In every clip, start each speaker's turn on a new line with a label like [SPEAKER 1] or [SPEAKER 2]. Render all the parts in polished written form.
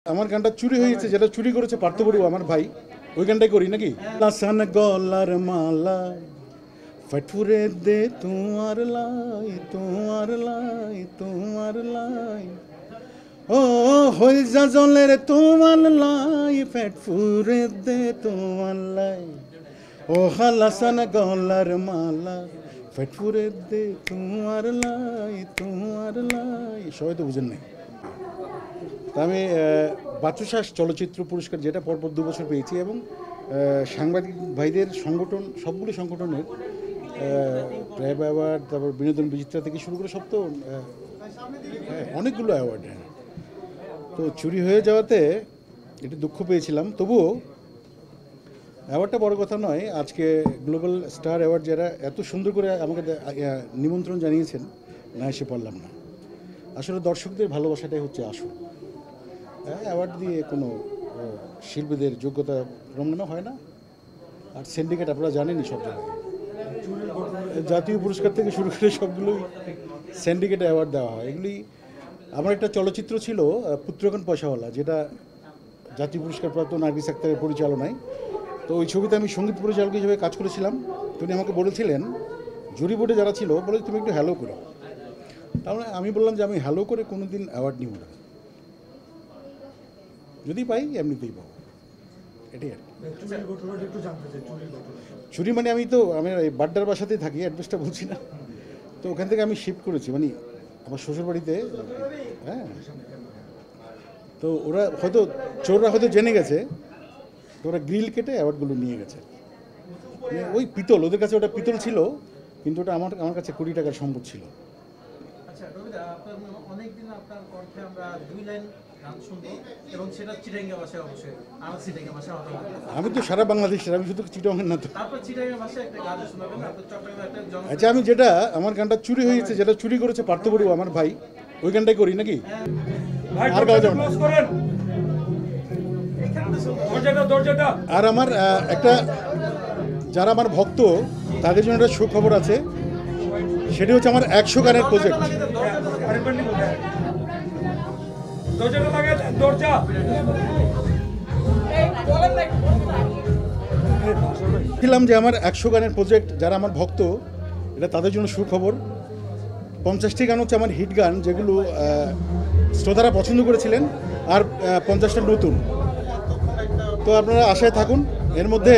[SPEAKER 1] আমার গানটা চুরি হয়েছে, যেটা চুরি করেছে পার্থ বড়ুয়া আমার ভাই, ওই গানটাই করি নাকি? লাসান গলার মালা ফটফুরে দে তোমার লাই তোমার লাই তোমার লাই, ও হই যা জলের তোমার লাই ফটফুরে দে তোমার লাই, ও লাসান গলার মালা ফটফুরে দে তোমার লাই তোমার লাই। সবাই তো বুঝেন নাই। আমি বাচ্চুশ্বাস চলচ্চিত্র পুরস্কার, যেটা পরপর 2 বছর পেয়েছি, এবং সাংবাদিক ভাইদের সংগঠন, সবগুলি সংগঠনের ট্র্যাব অ্যাওয়ার্ড, তারপর বিনোদন বিচিত্রা থেকে শুরু করে সব তো অনেকগুলো অ্যাওয়ার্ড। হ্যাঁ, তো চুরি হয়ে যাওয়াতে একটু দুঃখ পেয়েছিলাম। তবুও অ্যাওয়ার্ডটা বড় কথা নয়। আজকে গ্লোবাল স্টার অ্যাওয়ার্ড যারা এত সুন্দর করে আমাকে নিমন্ত্রণ জানিয়েছেন, না এসে পারলাম না। আসলে দর্শকদের ভালোবাসাটাই হচ্ছে আসল। অ্যাওয়ার্ড দিয়ে কোনো শিল্পীদের যোগ্যতা প্রমাণ হয় না। আর সিন্ডিকেট আপনারা জানেনই সব জায়গায়, জাতীয় পুরস্কার থেকে শুরু করে সবগুলোই সিন্ডিকেটে অ্যাওয়ার্ড দেওয়া হয়। এগুলি আমার একটা চলচ্চিত্র ছিল পুত্রগণ পয়সাওয়ালা, যেটা জাতীয় পুরস্কার প্রাপ্ত নার্গিস আক্তারের পরিচালনায়। তো ওই ছবিতে আমি সঙ্গীত পরিচালক হিসেবে কাজ করেছিলাম। তিনি আমাকে বলেছিলেন, জুরি বোর্ডে যারা ছিল, বলে তুমি একটু হ্যালো করো। তাহলে আমি বললাম যে আমি হ্যালো করে কোনো দিন অ্যাওয়ার্ড নিব না, যদি পাই এমনিতেই পাবো, এটাই আর কি। চুরি মানে আমি এই বাড্ডার বাসাতেই থাকি, অ্যাড্রেসটা বলছি না। তো ওখান থেকে আমি শিফট করেছি, মানে আমার শ্বশুরবাড়িতে। হ্যাঁ, তো ওরা হয়তো, চোররা হয়তো জেনে গেছে, তো ওরা গ্রিল কেটে অ্যাওয়ার্ডগুলো নিয়ে গেছে। মানে ওই পিতল, ওদের কাছে ওটা পিতল ছিল, কিন্তু ওটা আমার কাছে 20 টাকার সম্পদ ছিল।
[SPEAKER 2] অনেকদিন আপনার কণ্ঠে আমরা 2 লাইন গান শুনবো, এবং সেটা চিটাঙ্গা ভাষায়, অবশ্যই আমার চিটাঙ্গা ভাষায় কথা বলবো।
[SPEAKER 1] আমি তো সারা বাংলাদেশের, আমি শুধু চিটাগাং না তো।
[SPEAKER 2] তারপর চিটাঙ্গা ভাষায় একটা গান শোনাবেন, তারপর চট্টগ্রামে একটা
[SPEAKER 1] আচ্ছা, আমি যেটা আমার গানটা চুরি হয়েছে, যেটা চুরি করেছে পার্থ বড়ুয়া আমার ভাই, ওই গানটাই করি নাকি? আর গাওয়া যাবে না। আর আমার একটা, যারা আমার ভক্ত তাদের জন্য একটা সুখবর আছে। সেটি হচ্ছে আমার 100 গানের প্রজেক্ট। ছিলাম যে আমার 100 গানের প্রজেক্ট, যারা আমার ভক্ত, এটা তাদের জন্য সুখবর। 50টি গান হচ্ছে আমার হিট গান, যেগুলো শ্রোতারা পছন্দ করেছিলেন, আর 50টা নতুন। তো আপনারা আশায় থাকুন। এর মধ্যে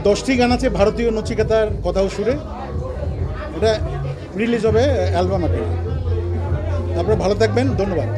[SPEAKER 1] 10টি গান আছে ভারতীয় নচিকেতার কথা ও সুরে। এটা রিলিজ হবে অ্যালবাম আকারে। আপনারা ভালো থাকবেন, ধন্যবাদ।